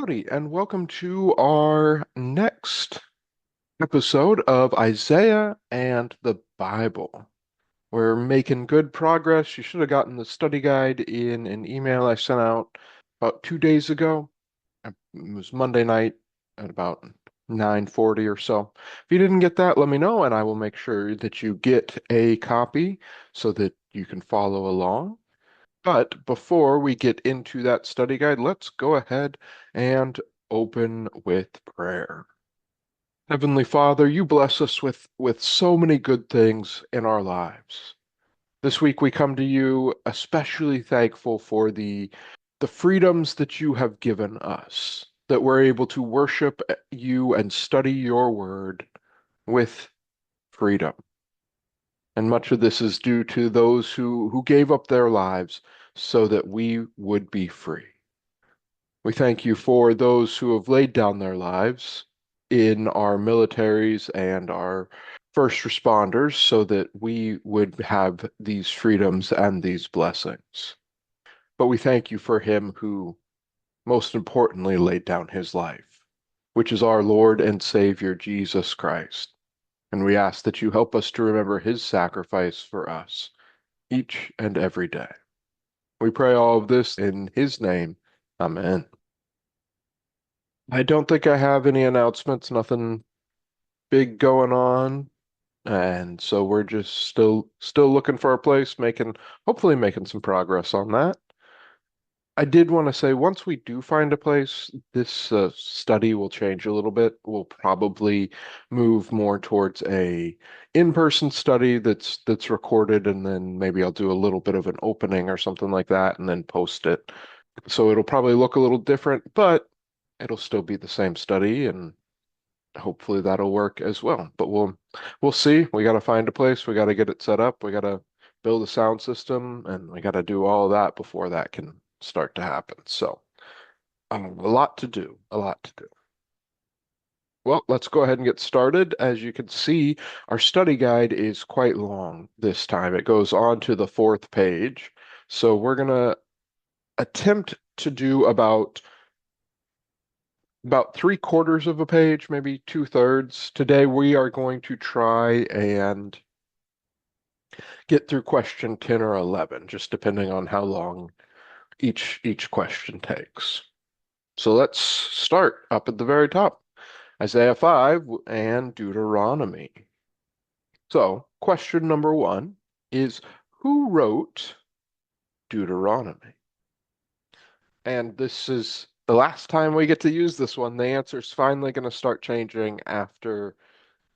Howdy, and welcome to our next episode of Isaiah and the Bible. We're making good progress. You should have gotten the study guide in an email I sent out about 2 days ago. It was Monday night at about 9:40 or so. If you didn't get that, let me know, and I will make sure that you get a copy so that you can follow along. But before we get into that study guide, let's go ahead and open with prayer. Heavenly Father, you bless us with so many good things in our lives. This week we come to you especially thankful for the freedoms that you have given us, that we're able to worship you and study your word with freedom. And much of this is due to those who gave up their lives so that we would be free. We thank you for those who have laid down their lives in our militaries and our first responders so that we would have these freedoms and these blessings. But we thank you for him who most importantly laid down his life, which is our Lord and Savior Jesus Christ. And we ask that you help us to remember his sacrifice for us each and every day. We pray all of this in his name. Amen. I don't think I have any announcements, nothing big going on. And so we're just still looking for a place, hopefully making some progress on that. I did want to say once we do find a place, this study will change a little bit. We'll probably move more towards a in-person study that's recorded, and then maybe I'll do a little bit of an opening or something like that, and then post it. So it'll probably look a little different, but it'll still be the same study, and hopefully that'll work as well. But we'll see. We got to find a place. We got to get it set up. We got to build a sound system, and we got to do all of that before that can start to happen. So a lot to do, a lot to do. Well, let's go ahead and get started. As you can see, our study guide is quite long this time. It goes on to the fourth page. So we're gonna attempt to do about 3/4 of a page, maybe 2/3. Today we are going to try and get through question 10 or 11, just depending on how long each question takes. So let's start up at the very top. Isaiah 5 and Deuteronomy. So, question number 1 is who wrote Deuteronomy? And this is the last time we get to use this one. The answer's finally going to start changing after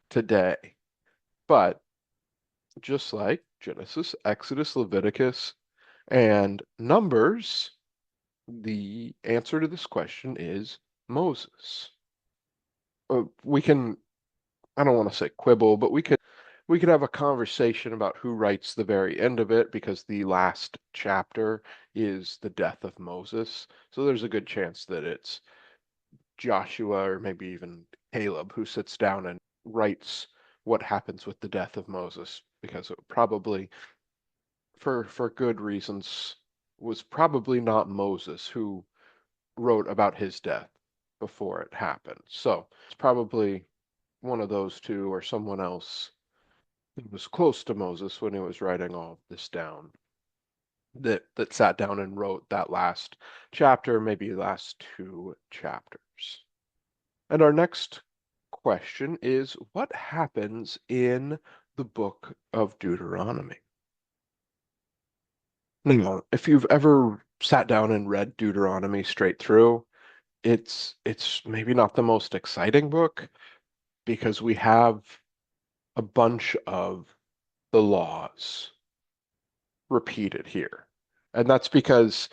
today. But just like Genesis, Exodus, Leviticus, and Numbers, the answer to this question is Moses. We can, I don't want to say quibble, but we could have a conversation about who writes the very end of it because the last chapter is the death of Moses. So there's a good chance that it's Joshua or maybe even Caleb who sits down and writes what happens with the death of Moses because it probably for good reasons was probably not Moses who wrote about his death before it happened. So it's probably one of those two or someone else who was close to Moses when he was writing all of this down that sat down and wrote that last chapter, maybe last two chapters. And our next question is what happens in the book of Deuteronomy? Now, if you've ever sat down and read Deuteronomy straight through, it's maybe not the most exciting book because we have a bunch of the laws repeated here. And that's because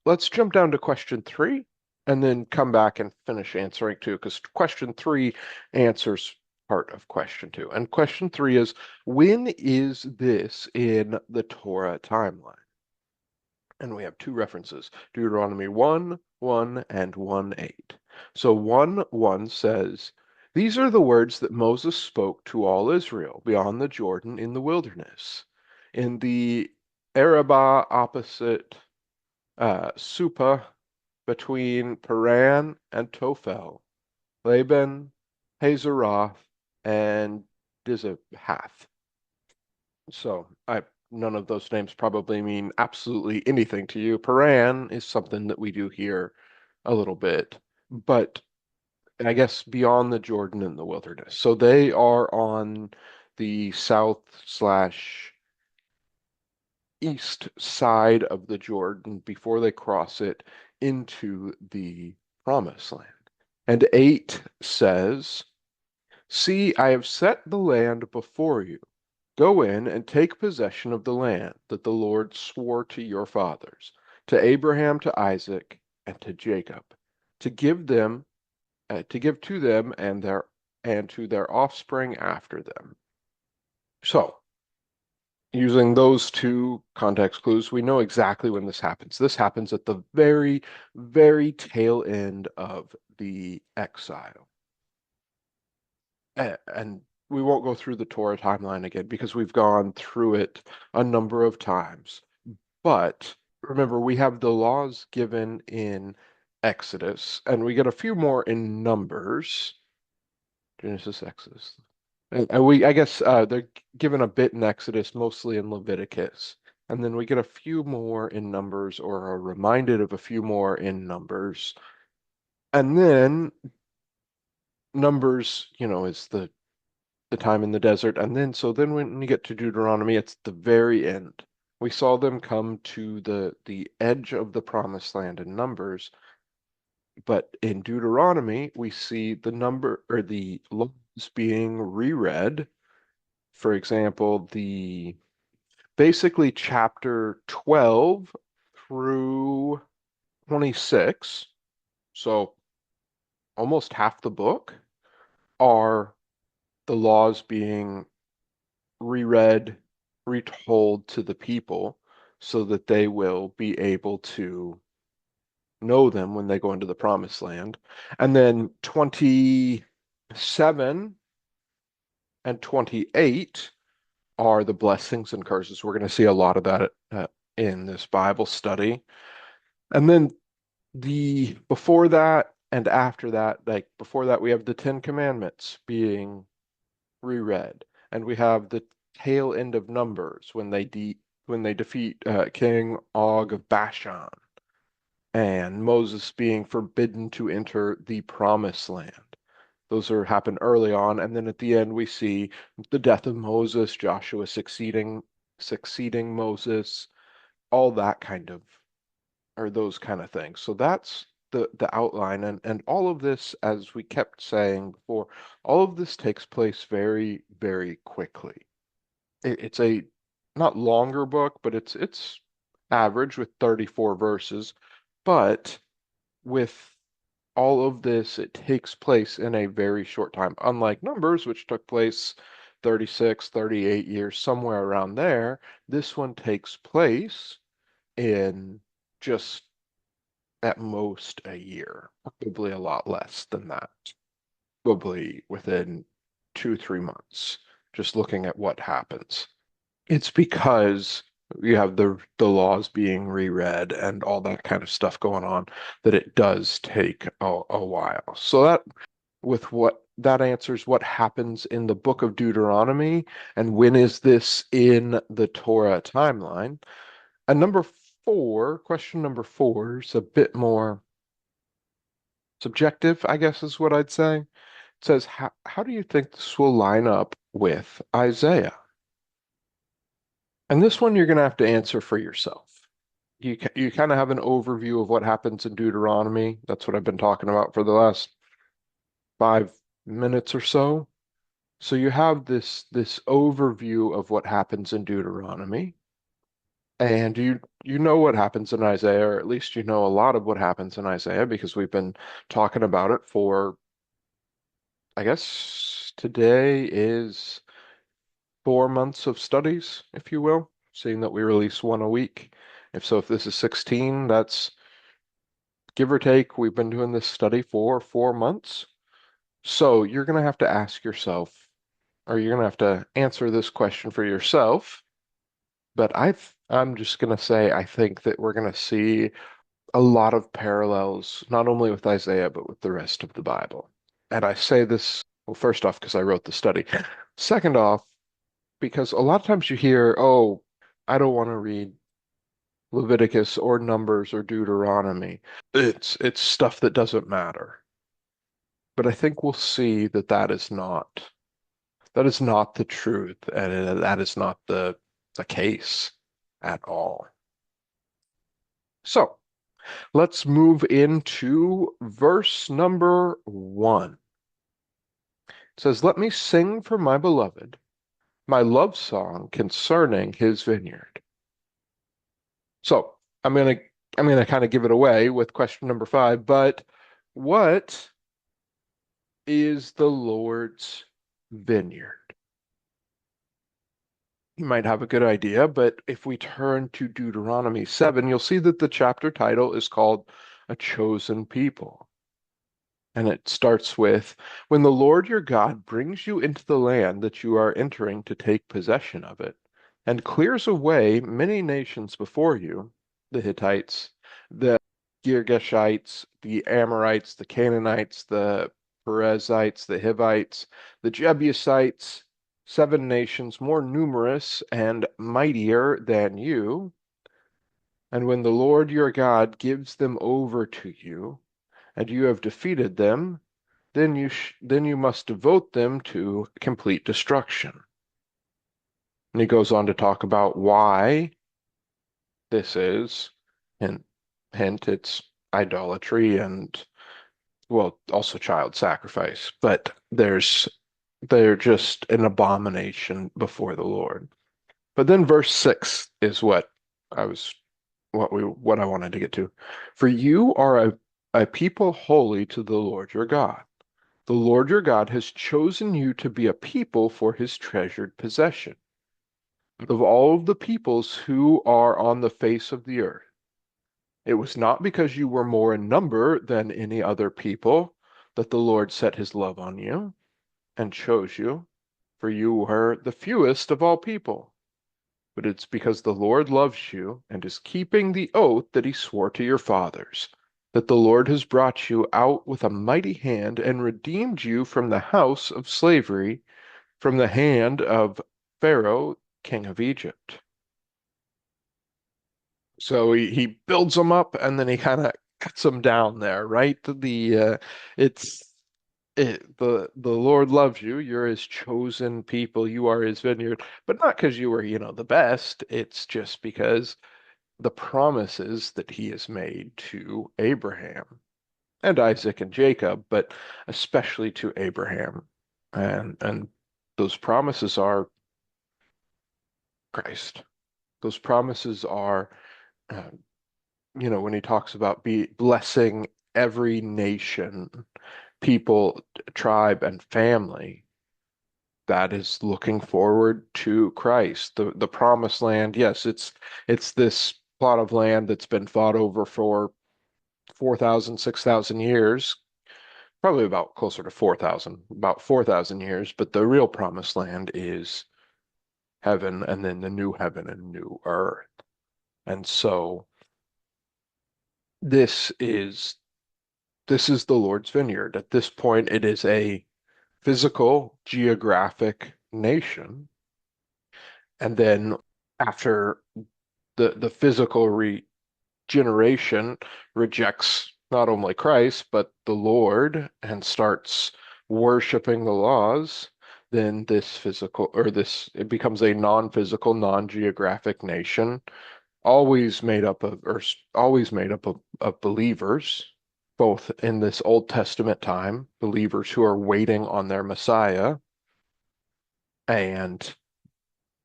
let's jump down to question 3 and then come back and finish answering 2 because question 3 answers part of question 2. And question 3 is when is this in the Torah timeline? And we have 2 references, Deuteronomy 1:1 and 1:8. So 1:1 says, these are the words that Moses spoke to all Israel beyond the Jordan in the wilderness. In the Arabah opposite Supa between Paran and Tophel, Laban, Hazeroth, and Dizahath. So I none of those names probably mean absolutely anything to you. Paran is something that we do hear a little bit, but I guess beyond the Jordan and the wilderness. So they are on the south slash east side of the Jordan before they cross it into the promised land. And 8 says, See, I have set the land before you. Go in and take possession of the land that the Lord swore to your fathers, to Abraham, to Isaac, and to Jacob, to give them, to give to them and to their offspring after them. So, using those two context clues, we know exactly when this happens. This happens at the very, very tail end of the exile. And we won't go through the Torah timeline again because we've gone through it a number of times. But remember, we have the laws given in Exodus, and we get a few more in Numbers. Genesis, Exodus. And I guess, they're given a bit in Exodus, mostly in Leviticus. And then we get a few more in Numbers, or are reminded of a few more in Numbers. And then Numbers, is the time in the desert. And then, so then when you get to Deuteronomy, it's the very end. We saw them come to the edge of the promised land in Numbers, but in Deuteronomy, we see the number or the laws being reread. For example, the basically chapter 12 through 26, so almost half the book, are the laws being reread, retold to the people so that they will be able to know them when they go into the promised land. And then 27 and 28 are the blessings and curses. We're going to see a lot of that in this Bible study. And then the before that and after that, like before that, we have the Ten Commandments being reread, and we have the tail end of Numbers when they defeat King Og of Bashan, and Moses being forbidden to enter the Promised Land. Those are happen early on, and then at the end we see the death of Moses, Joshua succeeding Moses, all that kind of or those kind of things. So that's the outline, and all of this, as we kept saying before, all of this takes place very, very quickly. It's a not longer book, but it's average with 34 verses, but with all of this, it takes place in a very short time. Unlike Numbers, which took place 36, 38 years, somewhere around there, this one takes place in just at most a year, probably a lot less than that, probably within 2, 3 months, just looking at what happens. It's because you have the laws being reread and all that kind of stuff going on that it does take a while. So that with what that answers what happens in the book of Deuteronomy and when is this in the Torah timeline. And question number 4 is a bit more subjective, I guess is what I'd say. It says, how do you think this will line up with Isaiah? And this one you're going to have to answer for yourself. You kind of have an overview of what happens in Deuteronomy. That's what I've been talking about for the last 5 minutes or so. So you have this overview of what happens in Deuteronomy, and you know what happens in Isaiah, or at least you know a lot of what happens in Isaiah because we've been talking about it for, I guess today is 4 months of studies, if you will, seeing that we release one a week. If this is 16, that's give or take, we've been doing this study for 4 months. So you're going to have to ask yourself, or you're going to have to answer this question for yourself. But I'm just going to say, I think that we're going to see a lot of parallels, not only with Isaiah, but with the rest of the Bible. And I say this, well, first off, because I wrote the study. Second off, because a lot of times you hear, oh, I don't want to read Leviticus or Numbers or Deuteronomy. It's stuff that doesn't matter. But I think we'll see that that is not the truth, and that is not the case at all. So let's move into verse number 1. It says, "Let me sing for my beloved my love song concerning his vineyard." So I'm gonna I'm gonna kind of give it away with question number 5, but what is the Lord's vineyard? You might have a good idea, but if we turn to Deuteronomy 7, you'll see that the chapter title is called A Chosen People. And it starts with, "When the Lord your God brings you into the land that you are entering to take possession of it, and clears away many nations before you, the Hittites, the Girgashites, the Amorites, the Canaanites, the Perizzites, the Hivites, the Jebusites, 7 nations more numerous and mightier than you, and when the Lord your God gives them over to you, and you have defeated them, then you must devote them to complete destruction." And he goes on to talk about why this is, and hint, it's idolatry and, well, also child sacrifice. But they're just an abomination before the Lord. But then verse 6 is I was what I wanted to get to. "For you are a people holy to the Lord your God. The Lord your God has chosen you to be a people for his treasured possession. Of all of the peoples who are on the face of the earth, it was not because you were more in number than any other people that the Lord set his love on you and chose you, for you were the fewest of all people. But it's because the Lord loves you and is keeping the oath that he swore to your fathers, that the Lord has brought you out with a mighty hand and redeemed you from the house of slavery, from the hand of Pharaoh, king of Egypt." So he builds them up and then he kind of cuts them down there, right? It's the Lord loves you. You're his chosen people. You are his vineyard, but not because you were, the best. It's just because the promises that he has made to Abraham and Isaac and Jacob, but especially to Abraham. And those promises are Christ. Those promises are, uh, when he talks about be blessing every nation, people, tribe, and family, that is looking forward to Christ. The promised land, yes, it's this plot of land that's been fought over for 4,000, 6,000 years, probably about closer to 4,000, about 4,000 years, but the real promised land is heaven and then the new heaven and new earth. And so this is this is the Lord's vineyard. At this point, it is a physical, geographic nation. And then after the physical regeneration rejects not only Christ, but the Lord and starts worshiping the laws, then it becomes a non-physical, non-geographic nation, always made up of believers, both in this Old Testament time, believers who are waiting on their Messiah, and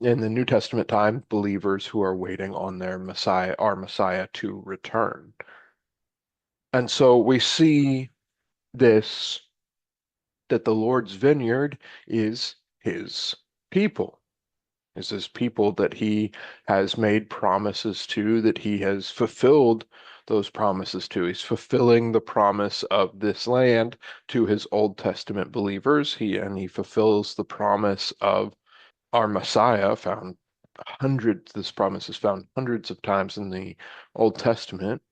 in the New Testament time, believers who are waiting on their Messiah, our Messiah, to return. And so we see this, that the Lord's vineyard is his people, is his people that he has made promises to, that he has fulfilled those promises to. He's fulfilling the promise of this land to his Old Testament believers. He fulfills the promise of our Messiah, this promise is found hundreds of times in the Old Testament.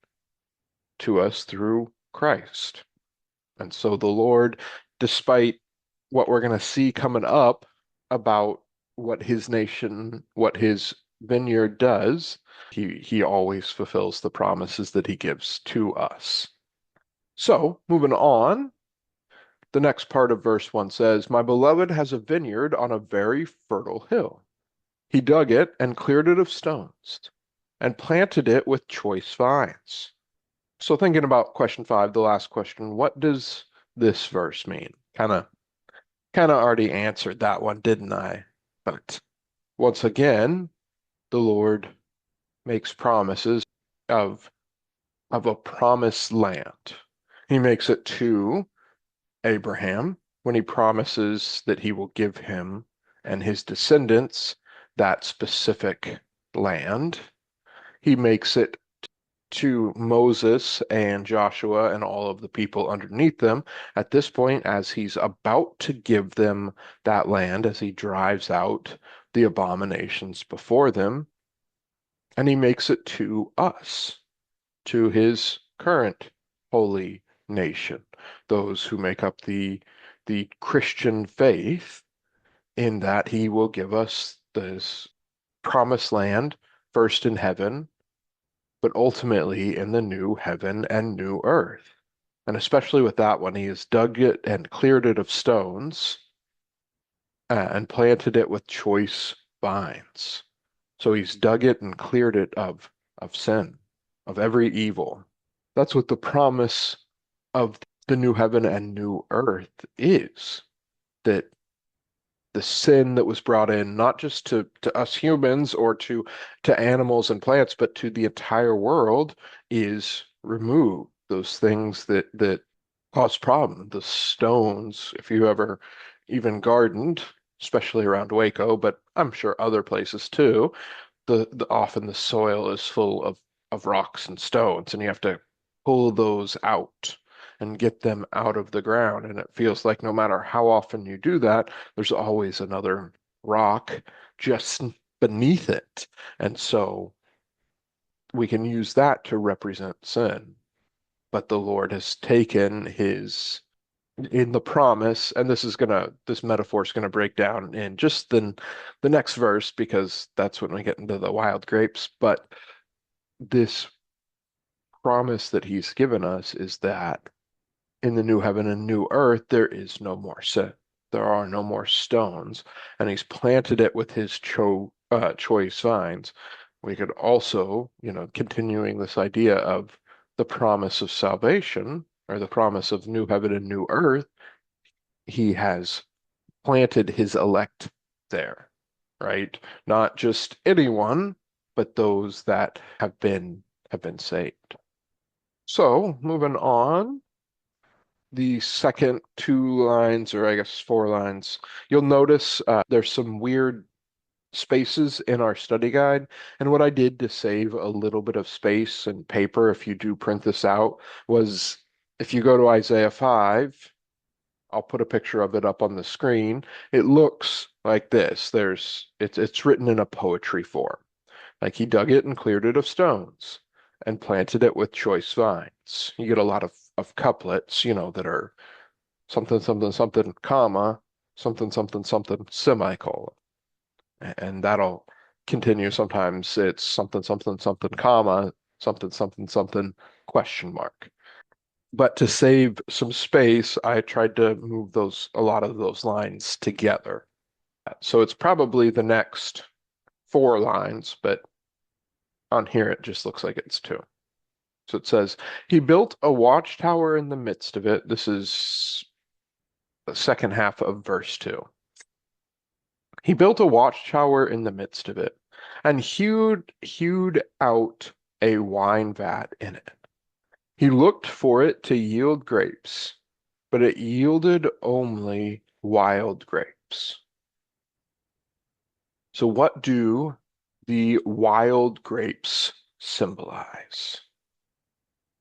to us through Christ. And so the Lord, despite what we're going to see coming up about what his nation, what his vineyard does, he always fulfills the promises that he gives to us. So, moving on, the next part of verse 1 says, "My beloved has a vineyard on a very fertile hill. He dug it and cleared it of stones and planted it with choice vines." So thinking about question 5, the last question, what does this verse mean? Kind of already answered that one, didn't I? But once again, the Lord makes promises of a promised land. He makes it to Abraham when he promises that he will give him and his descendants that specific land. He makes it to Moses and Joshua and all of the people underneath them at this point as he's about to give them that land, as he drives out the abominations before them. And he makes it to us, to his current holy nation, those who make up the Christian faith, in that he will give us this promised land, first in heaven, but ultimately in the new heaven and new earth. And especially with that one, he has dug it and cleared it of stones and planted it with choice vines. So he's dug it and cleared it of sin, of every evil. That's what the promise of the new heaven and new earth is, that the sin that was brought in, not just to us humans or to animals and plants, but to the entire world, is removed. Those things that cause problem, the stones, if you ever even gardened, especially around Waco, but I'm sure other places too, the often the soil is full of rocks and stones, and you have to pull those out and get them out of the ground. And it feels like no matter how often you do that, there's always another rock just beneath it. And so we can use that to represent sin. But the Lord has taken his in the promise, and this metaphor is gonna break down in just the next verse, because that's when we get into the wild grapes. But this promise that he's given us is that in the new heaven and new earth, there is no more sin. There are no more stones, and he's planted it with his choice vines. We could also, continuing this idea of the promise of salvation, or the promise of new heaven and new earth, he has planted his elect there, right? Not just anyone, but those that have been saved. So, moving on, the second 2 lines, or I guess 4 lines, you'll notice there's some weird spaces in our study guide. And what I did to save a little bit of space and paper, if you do print this out, was if you go to Isaiah 5, I'll put a picture of it up on the screen. It looks like this. It's written in a poetry form. Like he dug it and cleared it of stones and planted it with choice vines. You get a lot of couplets, that are something, something, something, comma, something, something, something, semicolon. And that'll continue. Sometimes it's something, something, something, comma, something, something, something, question mark. But to save some space, I tried to move a lot of those lines together. So it's probably the next 4 lines, but on here it just looks like it's 2. So it says, he built a watchtower in the midst of it. This is the second half of verse 2. He built a watchtower in the midst of it, and hewed out a wine vat in it. He looked for it to yield grapes, but it yielded only wild grapes. So what do the wild grapes symbolize?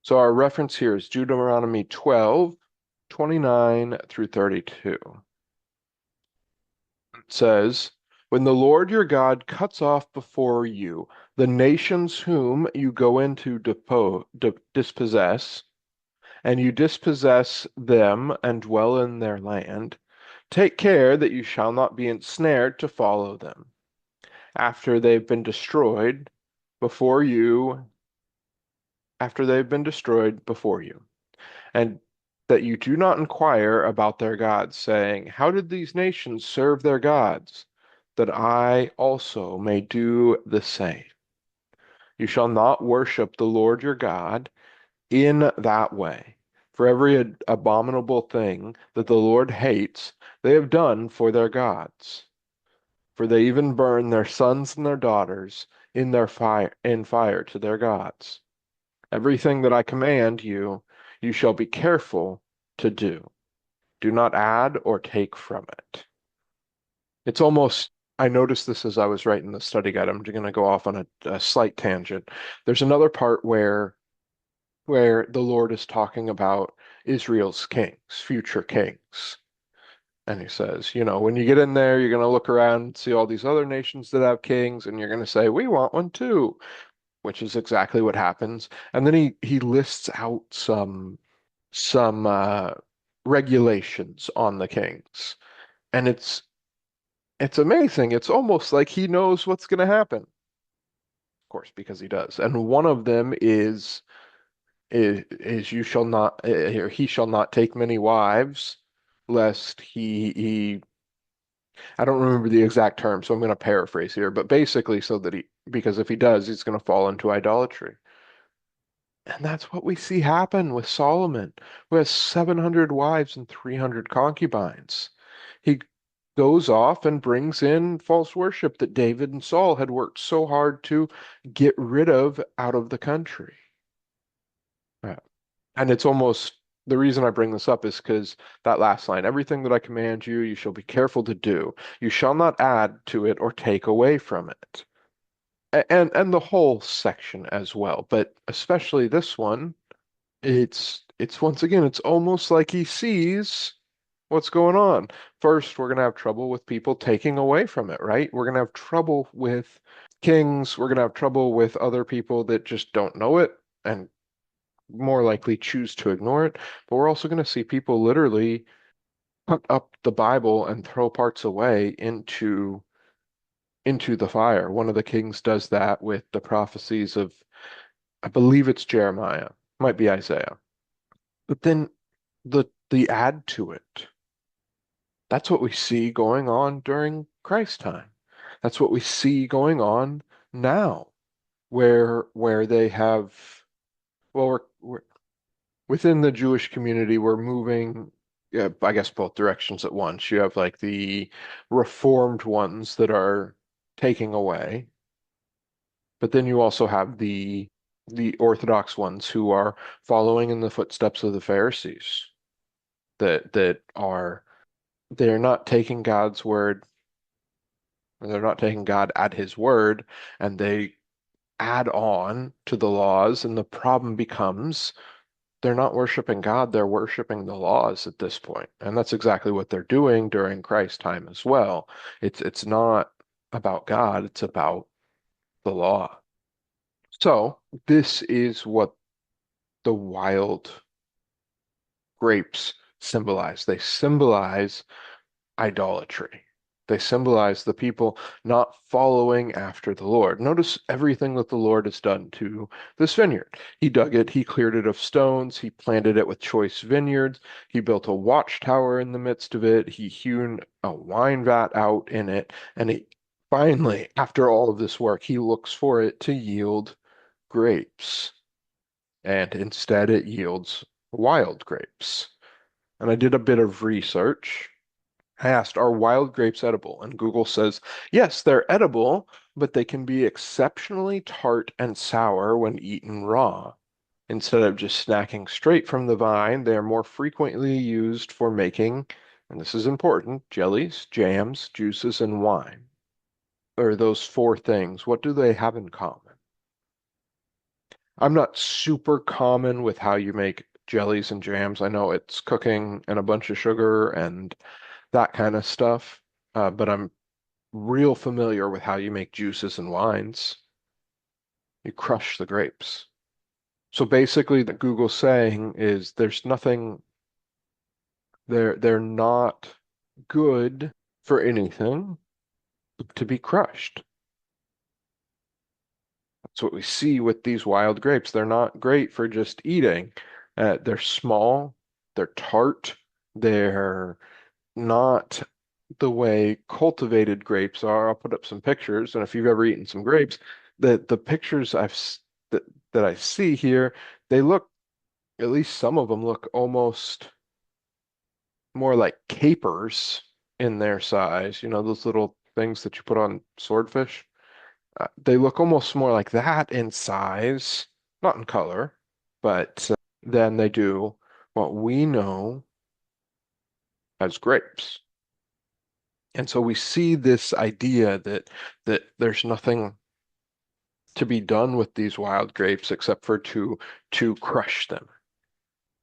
So our reference here is Deuteronomy 12:29 through 32. It says, When the Lord your God cuts off before you the nations whom you go in to dispossess, and you dispossess them and dwell in their land, take care that you shall not be ensnared to follow them after they've been destroyed before you, after they've been destroyed before you, and that you do not inquire about their gods, saying, how did these nations serve their gods? That I also may do the same. You shall not worship the Lord your God in that way. For every abominable thing that the Lord hates, they have done for their gods. For they even burn their sons and their daughters in fire to their gods. Everything that I command you, you shall be careful to do. Do not add or take from it. It's almost, I noticed this as I was writing the study guide. I'm going to go off on a slight tangent. There's another part where the Lord is talking about Israel's kings, future kings. And he says, when you get in there, you're going to look around and see all these other nations that have kings, and you're going to say, we want one too, which is exactly what happens. And then he lists out some regulations on the kings. And it's amazing. It's almost like he knows what's going to happen. Of course, because he does. And one of them is you shall not or he shall not take many wives, lest he I don't remember the exact term, so I'm going to paraphrase here, but basically so that he because if he does, he's going to fall into idolatry. And that's what we see happen with Solomon, who has 700 wives and 300 concubines. He goes off and brings in false worship that David and Saul had worked so hard to get rid of out of the country. Uh, And it's almost the reason I bring this up is because that last line, everything that I command you, you shall be careful to do. You shall not add to it or take away from it. And the whole section as well, but especially this one, it's once again, it's almost like he sees what's going on. First, we're gonna have trouble with people taking away from it, right? We're gonna have trouble with kings, we're gonna have trouble with other people that just don't know it and more likely choose to ignore it. But we're also going to see people literally cut up the Bible and throw parts away into the fire. One of the kings does that with the prophecies of, I believe it's Jeremiah, might be Isaiah. But then the add to it, that's what we see going on during Christ's time. That's what we see going on now, where they have, well, we're within the Jewish community, we're moving, yeah, I guess both directions at once. You have like the reformed ones that are taking away, but then you also have the Orthodox ones who are following in the footsteps of the Pharisees that are they're not taking God's word, they're not taking God at his word, and they add on to the laws, and the problem becomes they're not worshiping God, they're worshiping the laws at this point. And that's exactly what they're doing during Christ's time as well. It's not about God, it's about the law. So this is what the wild grapes symbolize. They symbolize idolatry. They symbolize the people not following after the Lord. Notice everything that the Lord has done to this vineyard. He dug it, he cleared it of stones, he planted it with choice vineyards, he built a watchtower in the midst of it, he hewn a wine vat out in it, and he finally, after all of this work, he looks for it to yield grapes. And instead it yields wild grapes. And I did a bit of research. I asked, are wild grapes edible? And Google says, yes, they're edible, but they can be exceptionally tart and sour when eaten raw. Instead of just snacking straight from the vine, they are more frequently used for making, and this is important, jellies, jams, juices, and wine. Or those four things. What do they have in common? I'm not super common with how you make jellies and jams. I know it's cooking and a bunch of sugar and that kind of stuff. But I'm real familiar with how you make juices and wines. You crush the grapes. So basically, what Google's saying is there's nothing, they're not good for anything to be crushed. That's what we see with these wild grapes. They're not great for just eating. They're small, they're tart, they're not the way cultivated grapes are. I'll put up some pictures, and if you've ever eaten some grapes, the pictures that I see here, they look, at least some of them look almost more like capers in their size. You know, those little things that you put on swordfish. They look almost more like that in size, not in color, but than they do what we know as grapes. And so we see this idea that there's nothing to be done with these wild grapes except for to crush them.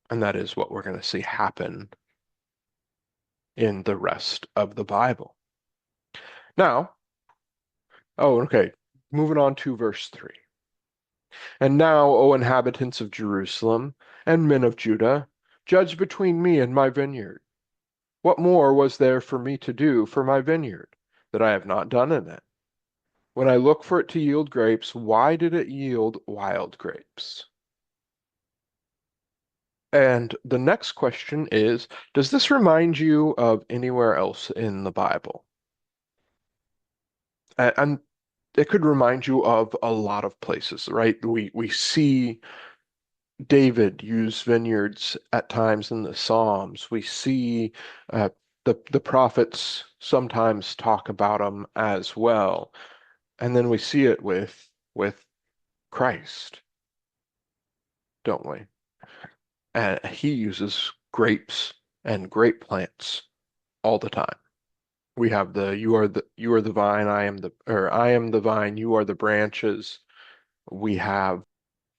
And that is what we're going to see happen in the rest of the Bible. Now, oh, okay, moving on to verse 3. And now, O inhabitants of Jerusalem and men of Judah, judge between me and my vineyard. What more was there for me to do for my vineyard that I have not done in it? When I look for it to yield grapes, why did it yield wild grapes? And the next question is, does this remind you of anywhere else in the Bible? And it could remind you of a lot of places, right? We see David use vineyards at times in the Psalms. We see uh, the prophets sometimes talk about them as well. And then we see it with Christ, don't we? And he uses grapes and grape plants all the time. We have the you are the vine, I am the vine, you are the branches. We have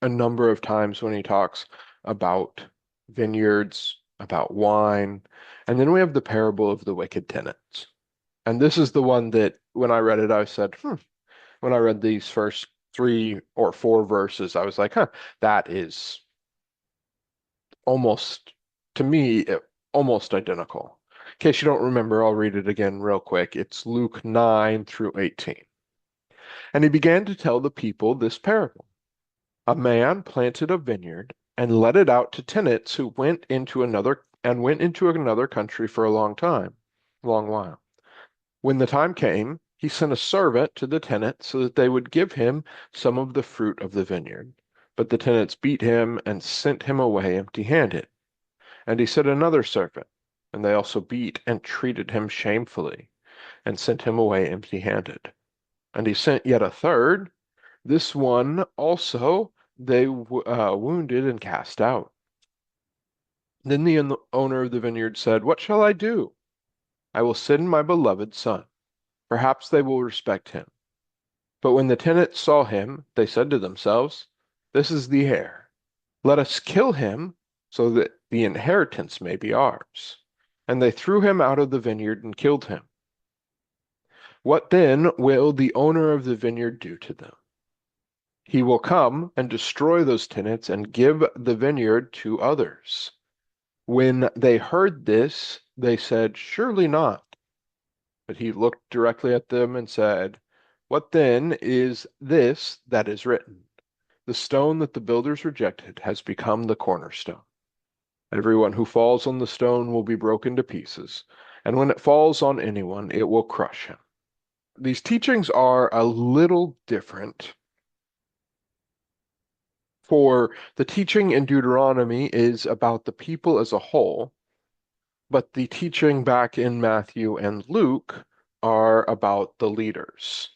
a number of times when he talks about vineyards, about wine, and then we have the parable of the wicked tenants. And this is the one that when I read it, I said, when I read these first 3 or 4 verses, I was like, that is almost, to me, almost identical. In case you don't remember, I'll read it again real quick. It's Luke 9 through 18. And he began to tell the people this parable. A man planted a vineyard and let it out to tenants who went into another country for a long while. When the time came, he sent a servant to the tenants so that they would give him some of the fruit of the vineyard. But the tenants beat him and sent him away empty-handed. And he sent another servant, and they also beat and treated him shamefully, and sent him away empty-handed. And he sent yet a third. This one also they wounded and cast out. Then the owner of the vineyard said, "What shall I do? I will send my beloved son. Perhaps they will respect him." But when the tenants saw him, they said to themselves, "This is the heir. Let us kill him so that the inheritance may be ours." And they threw him out of the vineyard and killed him. What then will the owner of the vineyard do to them? He will come and destroy those tenants and give the vineyard to others. When they heard this, they said, "Surely not." But he looked directly at them and said, "What then is this that is written? The stone that the builders rejected has become the cornerstone. Everyone who falls on the stone will be broken to pieces, and when it falls on anyone, it will crush him." These teachings are a little different. For the teaching in Deuteronomy is about the people as a whole, but the teaching back in Matthew and Luke are about the leaders.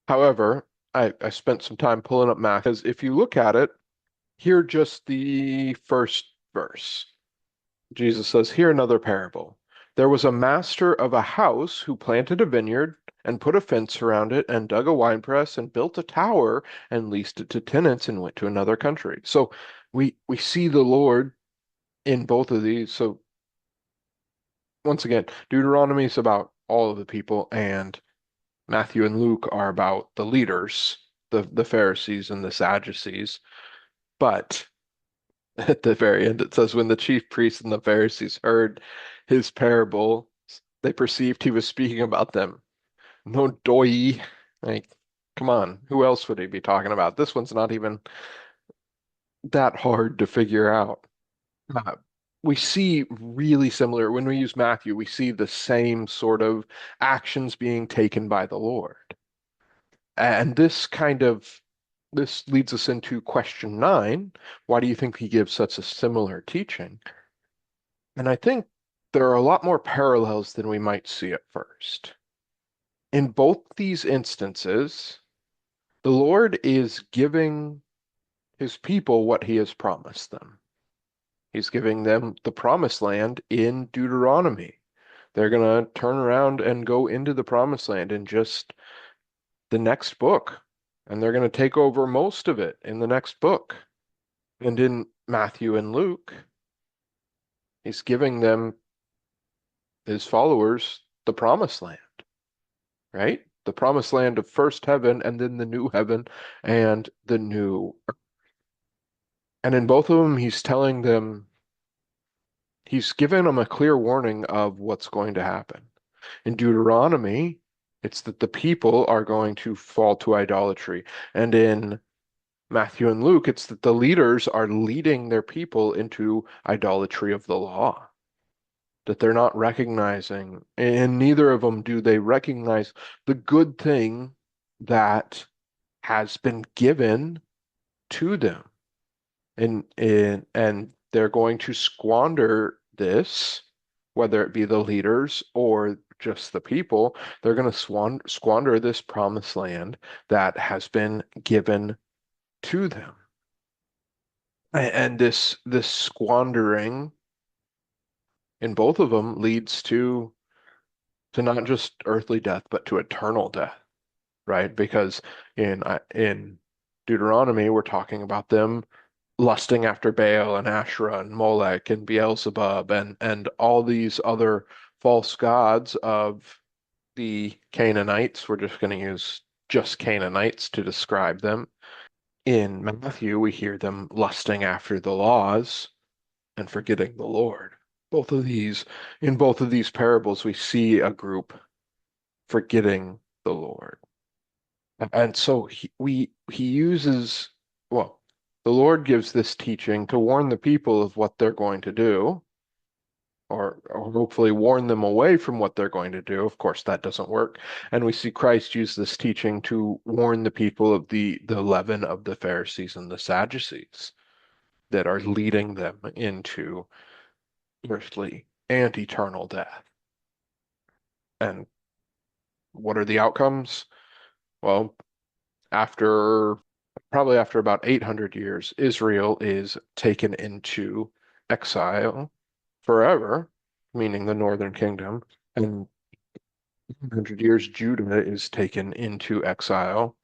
However, I spent some time pulling up Matthew, because if you look at it, hear just the first verse. Jesus says, "Hear another parable. There was a master of a house who planted a vineyard and put a fence around it and dug a winepress and built a tower and leased it to tenants and went to another country." So we see the Lord in both of these. So once again, Deuteronomy is about all of the people, and Matthew and Luke are about the leaders, the Pharisees and the Sadducees. But at the very end, it says, when the chief priests and the Pharisees heard his parable, they perceived he was speaking about them. No doy. Like, come on, who else would he be talking about? This one's not even that hard to figure out. Uh, we see really similar, when we use Matthew, we see the same sort of actions being taken by the Lord. And this leads us into question 9. Why do you think he gives such a similar teaching? And I think there are a lot more parallels than we might see at first. In both these instances, the Lord is giving his people what he has promised them. He's giving them the promised land in Deuteronomy. They're going to turn around and go into the promised land in just the next book, and they're going to take over most of it in the next book. And in Matthew and Luke, he's giving them, his followers, the promised land, right? The promised land of first heaven and then the new heaven and the new. And in both of them, he's telling them, he's given them a clear warning of what's going to happen. In Deuteronomy, it's that the people are going to fall to idolatry. And in Matthew and Luke, it's that the leaders are leading their people into idolatry of the law, that they're not recognizing, and neither of them do they recognize the good thing that has been given to them. And they're going to squander this, whether it be the leaders or just the people. They're going to squander this promised land that has been given to them. And this squandering in both of them leads to not just earthly death, but to eternal death, right? Because in Deuteronomy, we're talking about them lusting after Baal and Asherah and Molech and Beelzebub and all these other false gods of the Canaanites. We're just going to use just Canaanites to describe them. In Matthew, we hear them lusting after the laws and forgetting the Lord. In both of these parables, we see a group forgetting the Lord. And so he uses, well, the Lord gives this teaching to warn the people of what they're going to do, or hopefully warn them away from what they're going to do. Of course, that doesn't work. And we see Christ use this teaching to warn the people of the leaven of the Pharisees and the Sadducees that are leading them into earthly and eternal death. And what are the outcomes? Well, after probably after about 800 years, Israel is taken into exile forever, meaning the northern kingdom. And 100 years, Judah is taken into exile.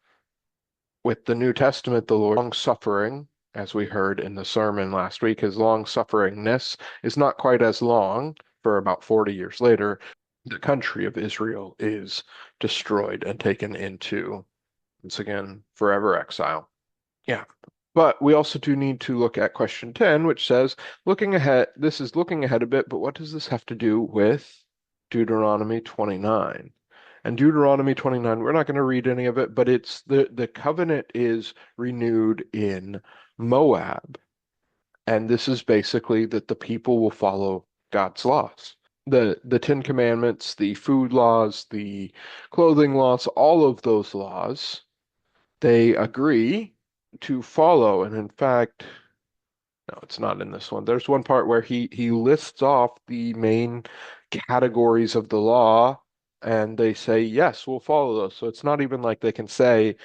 With the New Testament, the Lord long suffering, as we heard in the sermon last week, his long sufferingness is not quite as long. For about 40 years later, the country of Israel is destroyed and taken into, once again, forever exile. Yeah. But we also do need to look at question 10, which says, looking ahead, this is looking ahead a bit, but what does this have to do with Deuteronomy 29? And Deuteronomy 29, we're not going to read any of it, but it's the covenant is renewed in Moab. And this is basically that the people will follow God's laws. The Ten Commandments, the food laws, the clothing laws, all of those laws, they agree to follow. And in fact, no, it's not in this one. There's one part where he lists off the main categories of the law, and they say, yes, we'll follow those. So it's not even like they can say,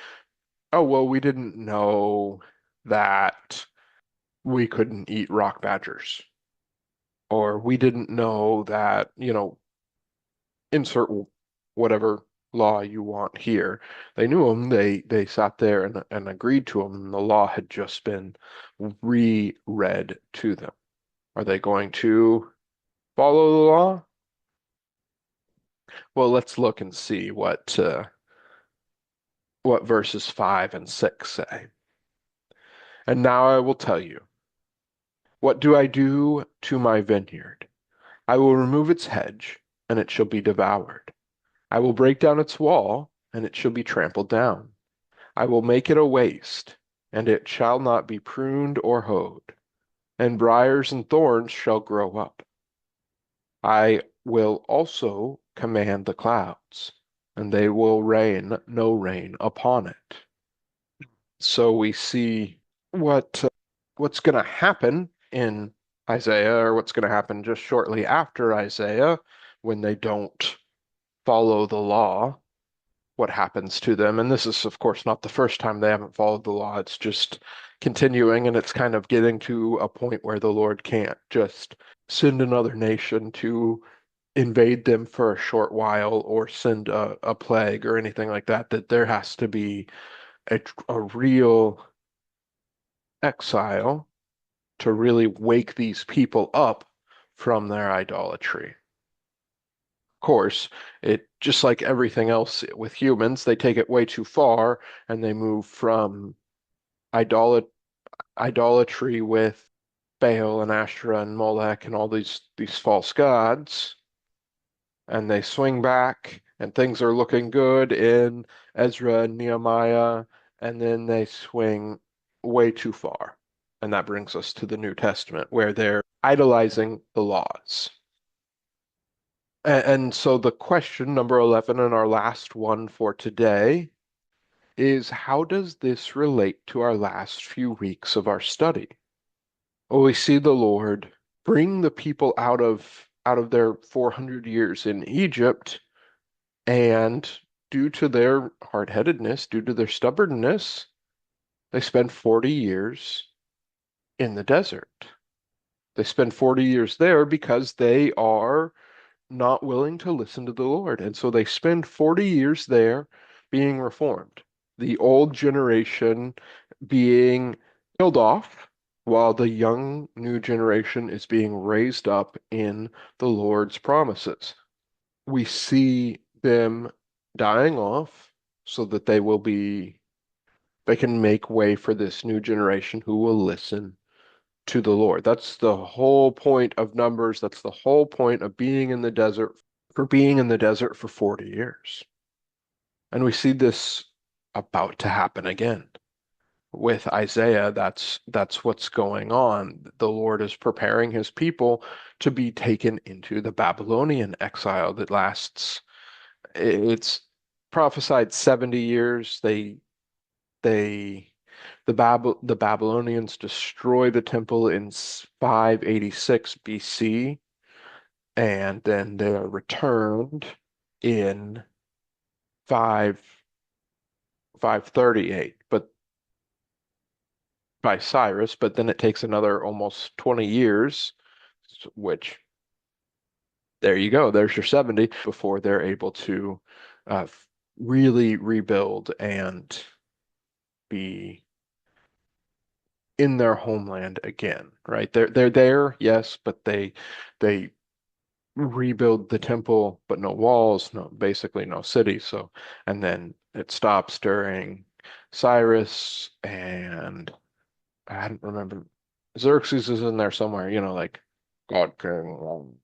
oh, well, we didn't know that we couldn't eat rock badgers, or we didn't know that, insert whatever law you want here. They knew them. They sat there and agreed to them. And the law had just been reread to them. Are they going to follow the law? Well, let's look and see what. what verses 5 and 6 say. And now I will tell you, what do I do to my vineyard? I will remove its hedge, and it shall be devoured. I will break down its wall, and it shall be trampled down. I will make it a waste, and it shall not be pruned or hoed, and briars and thorns shall grow up. I will also command the clouds, and they will rain no rain upon it. So we see what's going to happen in Isaiah, or what's going to happen just shortly after Isaiah when they don't follow the law, what happens to them. And this is, of course, not the first time they haven't followed the law. It's just continuing, and it's kind of getting to a point where the Lord can't just send another nation to invade them for a short while or send a plague or anything like that, that there has to be a real exile to really wake these people up from their idolatry. Of course, it just like everything else with humans, they take it way too far and they move from idolat idolatry with Baal and Asherah and Molech and all these false gods, and they swing back and things are looking good in Ezra and Nehemiah, and then they swing way too far. And that brings us to the New Testament, where they're idolizing the laws. And so the question, number 11, and our last one for today, is how does this relate to our last few weeks of our study? Well, we see the Lord bring the people out of their 400 years in Egypt, and due to their hard-headedness, due to their stubbornness, they spend 40 years in the desert. They spend 40 years there because they are not willing to listen to the Lord. And so they spend 40 years there being reformed. The old generation being killed off while the young new generation is being raised up in the Lord's promises. We see them dying off so that they can make way for this new generation who will listen to the Lord. That's the whole point of Numbers. That's the whole point of being in the desert, for being in the desert for 40 years. And we see this about to happen again. With Isaiah, that's what's going on. The Lord is preparing his people to be taken into the Babylonian exile that lasts, it's prophesied 70 years. They the Babylonians destroy the temple in 586 BC, and then they are returned in 5 538, but by Cyrus, but then it takes another almost 20 years, which there you go, there's your 70 before they're able to uh, really rebuild and be in their homeland again, right? They're there, yes, but they rebuild the temple, but no walls, no basically no city. So, and then it stops during Cyrus, and I don't remember, Xerxes is in there somewhere, like God King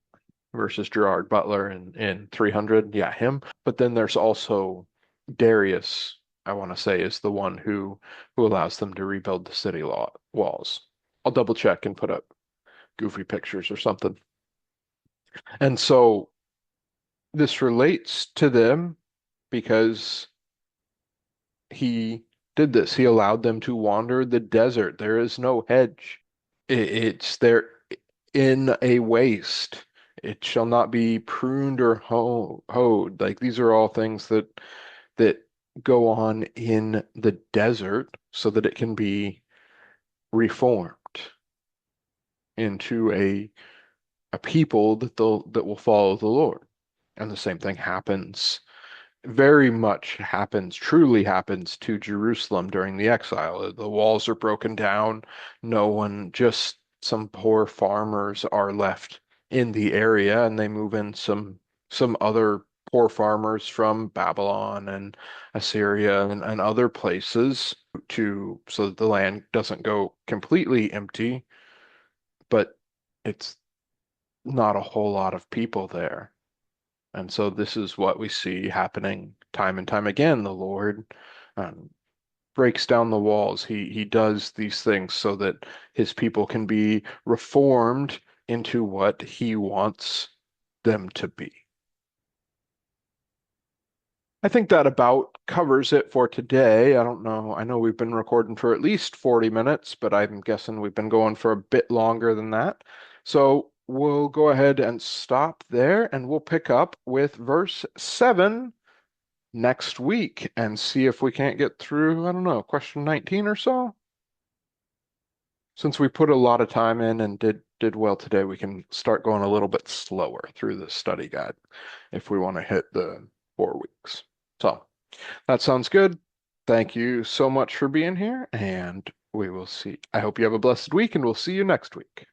versus Gerard Butler in 300, yeah, him. But then there's also Darius, I want to say, is the one who allows them to rebuild the city walls. I'll double check and put up goofy pictures or something. And so this relates to them because he did this. He allowed them to wander the desert. There is no hedge. It's there in a waste. It shall not be pruned or hoed. Like these are all things that go on in the desert so that it can be reformed into a people that will follow the Lord. And the same thing happens, very much happens, truly happens to Jerusalem during the exile. The walls are broken down. No one, just some poor farmers are left in the area, and they move in some other poor farmers from Babylon and Assyria and other places to so that the land doesn't go completely empty, but it's not a whole lot of people there. And so this is what we see happening time and time again. The Lord um, breaks down the walls. He does these things so that his people can be reformed into what he wants them to be. I think that about covers it for today. I don't know. I know we've been recording for at least 40 minutes, but I'm guessing we've been going for a bit longer than that. So we'll go ahead and stop there and we'll pick up with verse 7 next week and see if we can't get through, I don't know, question 19 or so. Since we put a lot of time in and did well today, we can start going a little bit slower through the study guide if we want to hit the 4 weeks. So that sounds good. Thank you so much for being here, and we will see. I hope you have a blessed week, and we'll see you next week.